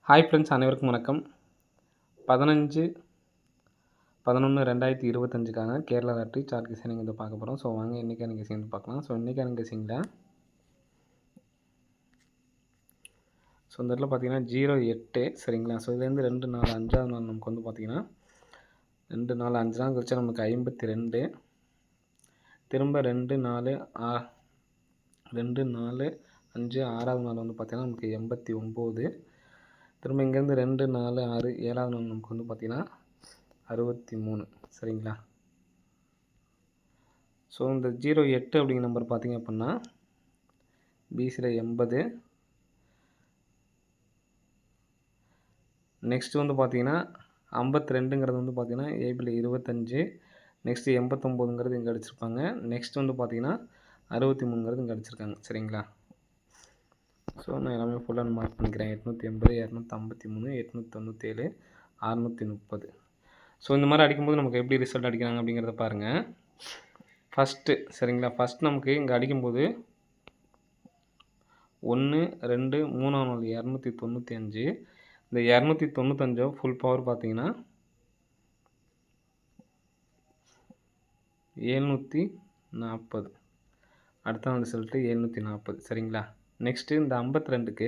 Hi friends, அனைவருக்கும் வணக்கம். 15/11/2025க்கான Kerala lottery chart guessing வந்து பார்க்க போகிறோம். ஸோ வாங்க இன்றைக்கான கெஸிங் வந்து பார்க்கலாம். ஸோ இன்றைக்கான கெஸிங்கில் இந்த இடத்துல பார்த்தீங்கன்னா 08 சரிங்களா. ஸோ இதுலேருந்து 2 4 5ஆவது நாள் நமக்கு வந்து பார்த்தீங்கன்னா 2 4 5 நாள் கழிச்சா நமக்கு 52, திரும்ப 2 4 2 4 5 6ஆவது நாள் வந்து பார்த்தீங்கன்னா நமக்கு 89, திரும்ப இங்கேருந்து 2 4 6 7ஆவது நாள் நமக்கு வந்து பார்த்திங்கன்னா 63 சரிங்களா. ஸோ இந்த 08 அப்படிங்கிற நம்பர் பார்த்திங்க அப்படின்னா பிசியில் 80, நெக்ஸ்ட்டு வந்து பார்த்திங்கன்னா 52ங்கிறது வந்து பார்த்திங்கன்னா ஏபியில் 25, நெக்ஸ்ட்டு 89ங்கிறது இங்கே அடிச்சிருப்பாங்க, நெக்ஸ்ட் வந்து பார்த்திங்கன்னா 63ங்கிறது இங்கே அடிச்சிருக்காங்க சரிங்களா. ஸோ நான் எல்லாமே ஃபுல்லாக மார்க் பண்ணிக்கிறேன். 880, 253, 897, 630. ஸோ இந்த மாதிரி அடிக்கும்போது நமக்கு எப்படி ரிசல்ட் அடிக்கிறாங்க அப்படிங்கிறத பாருங்கள். ஃபஸ்ட்டு சரிங்களா, ஃபஸ்ட் நமக்கு இங்கே அடிக்கும்போது 1 2 3ஆம் நாள் 295, இந்த 295 ஃபுல் பவர் பார்த்தீங்கன்னா 740, அடுத்த நாள் ரிசல்ட்டு 740 சரிங்களா. நெக்ஸ்ட்டு இந்த 52க்கு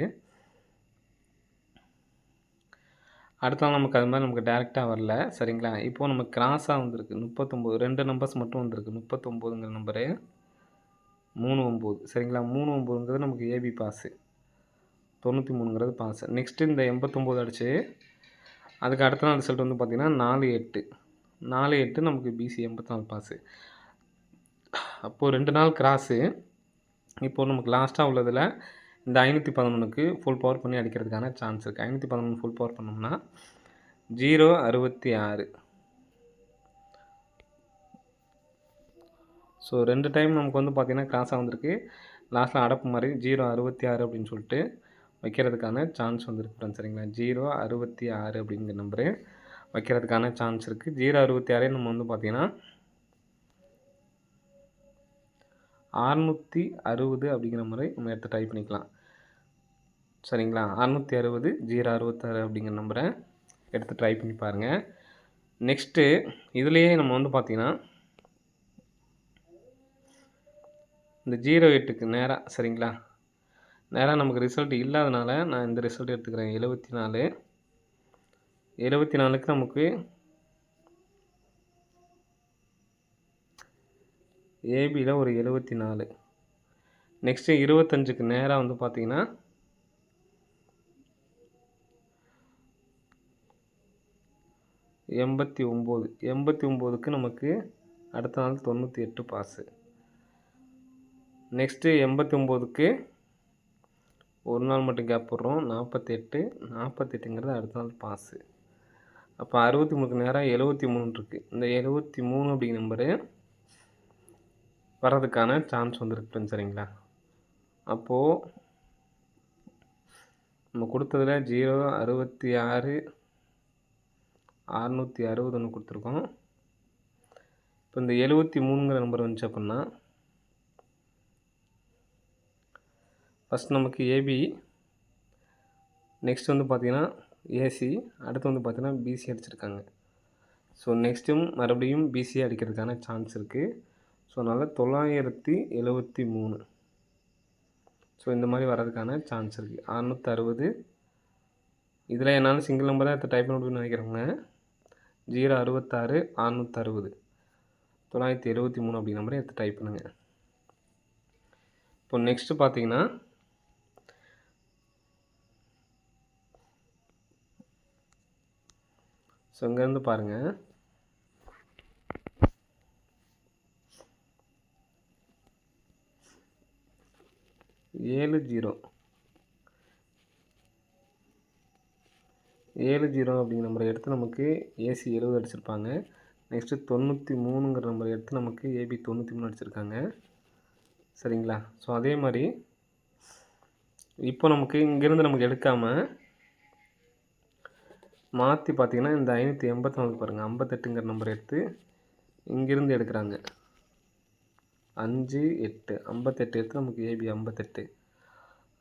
அடுத்த நாள் நமக்கு அது மாதிரி நமக்கு டேரெக்டாக வரல சரிங்களா. இப்போது நமக்கு கிராஸாக வந்திருக்கு 39, 2 நம்பர்ஸ் மட்டும் வந்திருக்கு. 39ங்கிற நம்பரு 39 சரிங்களா. 39ங்கிறது நமக்கு ஏபி பாஸு, 93ங்கிறது பாஸு. நெக்ஸ்ட்டு இந்த 89 அடிச்சு அதுக்கு அடுத்த நாள் ரிசல்ட் வந்து பார்த்திங்கன்னா 48 நமக்கு பிசி 84 பாஸு. அப்போது 2 நாள் கிராஸு. இப்போது நமக்கு லாஸ்ட்டாக உள்ளதில் இந்த 511க்கு ஃபுல் பவர் பண்ணி அடிக்கிறதுக்கான சான்ஸ் இருக்குது. 511 ஃபுல் பவர் பண்ணோம்னா 066. ஸோ 2 டைம் நமக்கு வந்து பார்த்திங்கன்னா கிராஸாக வந்திருக்கு. லாஸ்ட்டில் அடப்பு மாதிரி 066 அப்படின்னு சொல்லிட்டு வைக்கிறதுக்கான சான்ஸ் வந்துருக்கு ஃப்ரெண்ட்ஸ் சரிங்களா. 066 அப்படிங்கிற நம்பரு வைக்கிறதுக்கான சான்ஸ் இருக்குது. 066 நம்ம வந்து பார்த்திங்கன்னா 660 அப்படிங்கிற மாதிரி நம்ம எடுத்து ட்ரை பண்ணிக்கலாம் சரிங்களா. 660 066 அப்படிங்கிற நம்பரை எடுத்து ட்ரை பண்ணி பாருங்கள். நெக்ஸ்ட்டு இதுலேயே நம்ம வந்து பார்த்திங்கன்னா இந்த 08க்கு நேராக சரிங்களா, நேராக நமக்கு ரிசல்ட் இல்லாதனால நான் இந்த ரிசல்ட் எடுத்துக்கிறேன். 74க்கு நமக்கு ஏபியில் ஒரு 74, நெக்ஸ்ட்டு 25க்கு நேராக வந்து பார்த்திங்கன்னா 89க்கு நமக்கு அடுத்த நாள் 98 பாஸு. நெக்ஸ்ட்டு 89க்கு ஒரு நாள் மட்டும் கேப் போடுறோம், 48ங்கிறது அடுத்த நாள் பாஸு. அப்போ 63க்கு நேராக 73 இருக்குது. இந்த 73 அப்படிங்கிற நம்பரு வர்றதுக்கான சான்ஸ் வந்துருக்கு சரிங்களா. அப்போது நம்ம கொடுத்ததில் 066 660 ஒன்று கொடுத்துருக்கோம். இப்போ இந்த 73ங்கிற நம்பர் வந்துச்சு அப்படின்னா ஃபஸ்ட் நமக்கு ஏபி, நெக்ஸ்ட் வந்து பார்த்திங்கன்னா ஏசி, அடுத்து வந்து பார்த்திங்கன்னா பிசி அடிச்சிருக்காங்க. ஸோ நெக்ஸ்ட்டும் மறுபடியும் பிசி அடிக்கிறதுக்கான சான்ஸ் இருக்குது. ஸோ அதனால் 973. ஸோ இந்த மாதிரி வர்றதுக்கான சான்ஸ் இருக்குது. 660 இதில் என்னால் சிங்கிள் நம்பர் தான் எடுத்து டைப் பண்ணணும்னு நினைக்கிறவங்க 066 660 973 அப்படி நம்பரை எடுத்து டைப் பண்ணுங்கள். இப்போ நெக்ஸ்ட்டு பார்த்தீங்கன்னா ஸோ இங்கேருந்து பாருங்கள், ஏழு ஜீரோ அப்படிங்கிற நம்பரை எடுத்து நமக்கு ஏசி 70 அடிச்சிருப்பாங்க. நெக்ஸ்ட்டு 93ங்கிற நம்பரை எடுத்து நமக்கு ஏபி 93 அடிச்சிருக்காங்க சரிங்களா. ஸோ அதே மாதிரி இப்போ நமக்கு இங்கேருந்து நமக்கு எடுக்காமல் மாற்றி பார்த்திங்கன்னா இந்த 584 பாருங்கள், 58ங்கிற நம்பரை எடுத்து இங்கேருந்து எடுக்கிறாங்க. 5 8 58 எடுத்து நமக்கு ஏபி 58.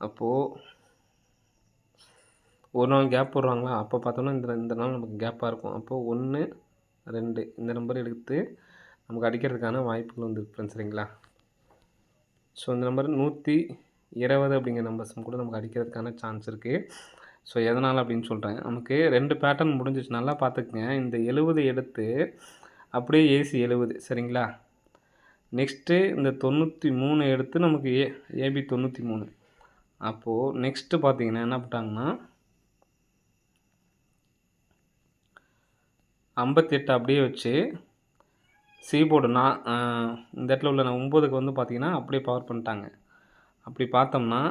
அப்போது ஒரு நாள் கேப் போடுறாங்களா, அப்போ பார்த்தோன்னா இந்த நாள் நமக்கு கேப்பாக இருக்கும். அப்போது 1, 2 இந்த நம்பர் எடுத்து நமக்கு அடிக்கிறதுக்கான வாய்ப்புகள் வந்து இருக்கு சரிங்களா. ஸோ இந்த நம்பர் 120 அப்படிங்கிற நம்பர்ஸும் கூட நமக்கு அடிக்கிறதுக்கான சான்ஸ் இருக்குது. ஸோ எதனால் அப்படின்னு சொல்கிறேன். நமக்கு 2 பேட்டர்ன் முடிஞ்சிச்சு, நல்லா பார்த்துக்குங்க. இந்த 70 எடுத்து அப்படியே ஏசி 70 சரிங்களா. நெக்ஸ்ட்டு இந்த 93 எடுத்து நமக்கு ஏபி 93. அப்போது நெக்ஸ்ட்டு பார்த்தீங்கன்னா என்ன பண்ணிட்டாங்கன்னா 58 அப்படியே வச்சு போர்டு இந்த இடத்துல உள்ள 9க்கு வந்து பார்த்தீங்கன்னா அப்படியே பவர் பண்ணிட்டாங்க. அப்படி பார்த்தோம்னா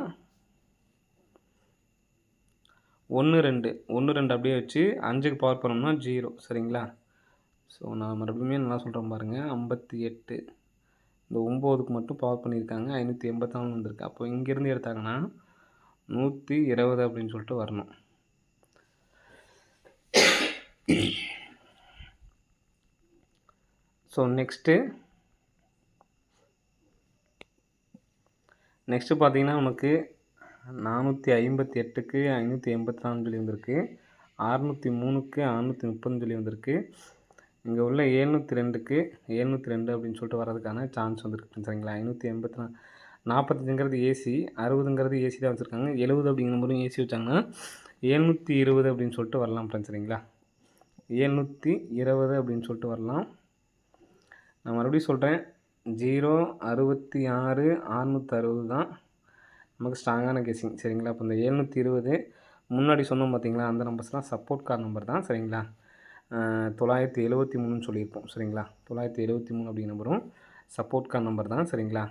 1, 2 அப்படியே வச்சு 5க்கு பவர் பண்ணோம்னா 0 சரிங்களா. ஸோ நான் மறுபடியும் நல்லா சொல்கிறேன் பாருங்கள். 58 இந்த 9க்கு மட்டும் பவர் பண்ணியிருக்காங்க, 584 வந்திருக்கு. அப்போ இங்கேருந்து எடுத்தாங்கன்னா 120 அப்படின்னு சொல்லிட்டு வரணும். ஸோ நெக்ஸ்ட்டு பார்த்தீங்கன்னா நமக்கு 458க்கு 584 சொல்லி வந்திருக்கு, 603க்கு 630 சொல்லி வந்திருக்கு. இங்கே உள்ள 702க்கு 702 அப்படின்னு சொல்லிட்டு வர்றதுக்கான சான்ஸ் வந்துருக்கு சரிங்களா. 584 45ங்கிறது ஏசி, 60ங்கிறது ஏசி தான் வச்சுருக்காங்க. 70 அப்படிங்கிற நம்பரும் ஏசி வச்சாங்கன்னா 720 அப்படின்னு சொல்லிட்டு வரலாம் ஃப்ரெண்ட்ஸ் சரிங்களா. 720 அப்படின்னு சொல்லிட்டு வரலாம். நான் மறுபடியும் சொல்கிறேன், 0, 66, 660 தான் நமக்கு ஸ்ட்ராங்கான கெஸ்ஸிங் சரிங்களா. இப்போ இந்த 720 முன்னாடி சொன்னோம் பார்த்தீங்களா, அந்த நம்பர்ஸ்லாம் சப்போர்ட் கார் நம்பர் தான் சரிங்களா. 973ன்னு சொல்லியிருப்போம் சரிங்களா. 973 அப்படிங்கிற நம்பரும் சப்போர்ட் கார் நம்பர் தான் சரிங்களா.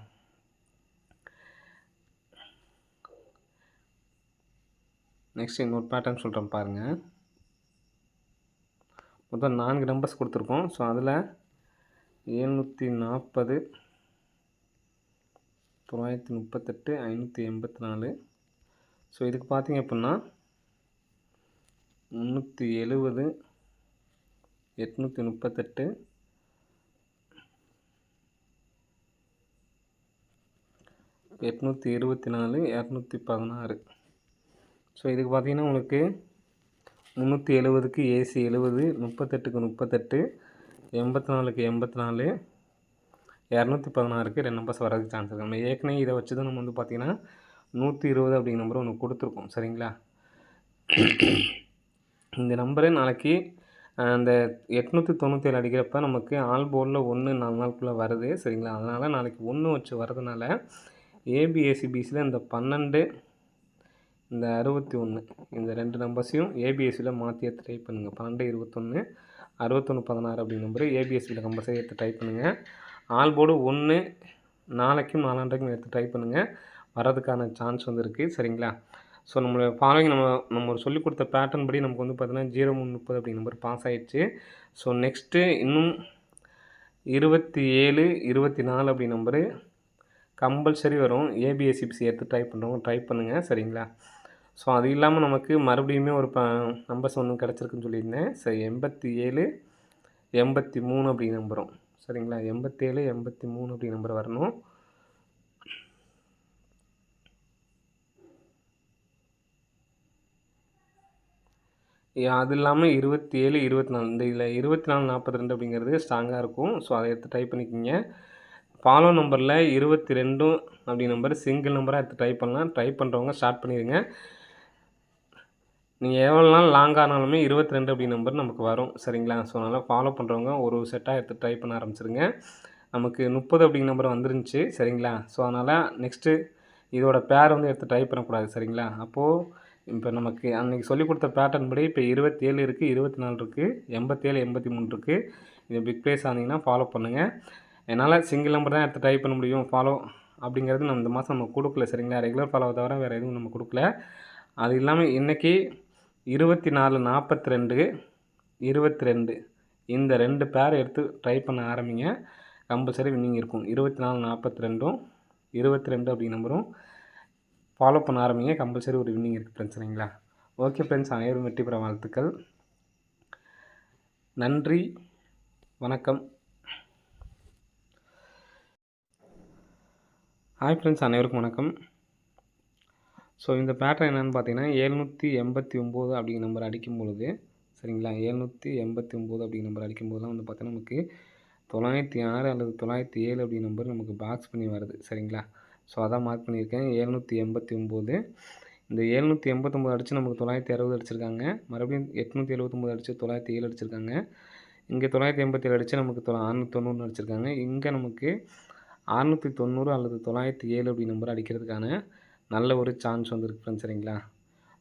நெக்ஸ்ட் இன்னொரு பேட்டர்ன் சொல்கிறேன் பாருங்கள். மொத்தம் 4 நம்பர்ஸ் கொடுத்துருக்கோம். ஸோ அதில் 740, 938, 584. ஸோ இதுக்கு பார்த்தீங்க அப்படின்னா 370, 838, 824, 216. ஸோ இதுக்கு பார்த்தீங்கன்னா உங்களுக்கு 370க்கு ஏசி 70, 38க்கு 38, 84க்கு 84, 216க்கு 2 நம்பர்ஸ் வரதுக்கு சான்ஸ் இருக்குது. நம்ம ஏற்கனவே இதை வச்சு தான் நம்ம வந்து பார்த்திங்கன்னா 120 அப்படிங்கிற நம்பர் ஒன்று கொடுத்துருக்கோம் சரிங்களா. இந்த நம்பரு நாளைக்கு அந்த 897 அடிக்கிறப்ப நமக்கு ஆல் போர்டில் 1 4 நாளுக்குள்ளே வருது சரிங்களா. அதனால் நாளைக்கு 1 வச்சு வரதுனால ஏபிஎஸ்சிபிசியில் இந்த 12, இந்த 61 இந்த 2 நம்பர்ஸையும் ஏபிஎஸ்சியில் மாற்றி எடுத்து டைப் பண்ணுங்கள். 12, 21, 61, 16 அப்படிங்கிற நம்பரு ஏபிஎஸ்சியில் கம்பல்சரி எடுத்து டைப் பண்ணுங்கள். ஆல் போர்டு 1 நாளைக்கும் 4 எடுத்து டைப் பண்ணுங்கள். வரதுக்கான சான்ஸ் வந்து இருக்குது சரிங்களா. ஸோ நம்மளோட ஃபாலோவிங் நம்ம ஒரு சொல்லிக் கொடுத்த பேட்டர்ன் படி நமக்கு வந்து பார்த்தீங்கன்னா 0330 அப்படிங்கிற நம்பர் பாஸ் ஆகிடுச்சு. ஸோ நெக்ஸ்ட்டு இன்னும் 27, 24 அப்படி நம்பரு கம்பல்சரி வரும். ஏபிஎஸ்சிபிசி எடுத்து டைப் பண்ணுறவங்க டைப் பண்ணுங்கள் சரிங்களா. ஸோ அது இல்லாமல் நமக்கு மறுபடியுமே ஒரு நம்பர்ஸ் ஒன்று கிடச்சிருக்குன்னு சொல்லியிருந்தேன். ஸோ 87, 83 அப்படிங்கிற நம்பரும் சரிங்களா. 87, 83 அப்படிங்கிற நம்பர் வரணும். அது இல்லாமல் 27, 24 இந்த இதில் 24, 42 அப்படிங்கிறது ஸ்ட்ராங்காக இருக்கும். ஸோ அதை எடுத்து டைப் பண்ணிக்கிங்க. ஃபாலோ நம்பரில் 22 அப்படி நம்பர் சிங்கிள் நம்பராக எடுத்து டைப் பண்ணலாம். டைப் பண்ணுறவங்க ஸ்டார்ட் பண்ணிடுங்க. நீங்கள் எவ்வளோ நாள் லாங் ஆனாலுமே 22 அப்படி நம்பர் நமக்கு வரும் சரிங்களா. ஸோ அதனால் ஃபாலோ பண்ணுறவங்க ஒரு செட்டாக எடுத்து டைப் பண்ண ஆரம்பிச்சிருங்க. நமக்கு 30 அப்படிங்கிற நம்பர் வந்துருந்துச்சு சரிங்களா. ஸோ அதனால் நெக்ஸ்ட்டு இதோட பேர் வந்து எடுத்து டைப் பண்ணக்கூடாது சரிங்களா. அப்போது இப்போ நமக்கு அன்றைக்கி சொல்லிக் கொடுத்த பேட்டர்ன் படி இப்போ 27 இருக்குது, 24 இருக்குது, 87, 83 இருக்குது. இது பிக் ப்ளேஸ் ஆனீங்கன்னா ஃபாலோ பண்ணுங்கள். என்னால் சிங்கிள் நம்பர் தான் எடுத்து டைப் பண்ண முடியும். ஃபாலோ அப்படிங்கிறது நம்ம இந்த மாதம் நம்ம கொடுக்கல சரிங்களா. ரெகுலர் ஃபாலோவை தவிர வேறு எதுவும் நம்ம கொடுக்கல. அது இல்லாமல் இன்றைக்கி 24, 42, 22 இந்த 2 பேர் எடுத்து டைப் பண்ண ஆரம்பிங்க. கம்பல்சரி வின்னிங் இருக்கும். 24, 42, 22 அப்படிங்கிற நம்பரும் ஃபாலோ பண்ண ஆரம்பிங்க. கம்பல்சரி ஒரு வின்னிங் இருக்குது ஃப்ரெண்ட்ஸ் சரிங்களா. ஓகே ஃப்ரெண்ட்ஸ், அனைவரும் வெற்றி பெற வாழ்த்துக்கள். நன்றி, வணக்கம். ஹாய் ஃப்ரெண்ட்ஸ், அனைவருக்கும் வணக்கம். ஸோ இந்த பேட்டர்ன் என்னென்னு பார்த்தீங்கன்னா 789 அப்படிங்கிற நம்பர் அடிக்கும் பொழுது சரிங்களா, 789 அப்படிங்கிற நம்பர் அடிக்கும்போதெல்லாம் வந்து பார்த்தீங்கன்னா நமக்கு 906 அல்லது 907 அப்படிங்கிற நம்பர் நமக்கு பாக்ஸ் பண்ணி வருது சரிங்களா. ஸோ அதான் மார்க் பண்ணியிருக்கேன் 789. இந்த 789 அடித்து நமக்கு 960 அடிச்சிருக்காங்க. மறுபடியும் 879 அடித்து 907 அடிச்சிருக்காங்க. இங்கே 987 அடித்து நமக்கு 690 அடிச்சிருக்காங்க. இங்கே நமக்கு 690 அல்லது 907 அப்படி நம்பர் அடிக்கிறதுக்கான நல்ல ஒரு சான்ஸ் வந்துருக்கு ஃப்ரெண்ட்ஸ் சரிங்களா.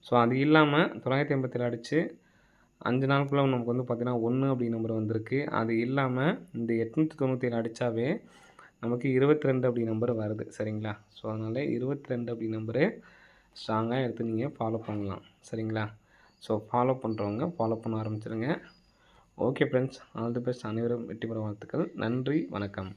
ஸோ அது இல்லாமல் 987 அடித்து 5 நாளுக்குள்ளே நமக்கு வந்து பார்த்தீங்கன்னா 1 அப்படி நம்பர் வந்திருக்கு. அது இல்லாமல் இந்த 897 அடித்தாவே நமக்கு 22 அப்படி நம்பர் வருது சரிங்களா. ஸோ அதனால் 22 அப்படி நம்பரு ஸ்ட்ராங்காக எடுத்து நீங்கள் ஃபாலோ பண்ணலாம் சரிங்களா. ஸோ ஃபாலோ பண்ணுறவங்க ஃபாலோ பண்ண ஆரம்பிச்சிடுங்க. Okay friends, all the best. அனைவரும் வெற்றி பெற வாழ்த்துக்கள். நன்றி, வணக்கம்.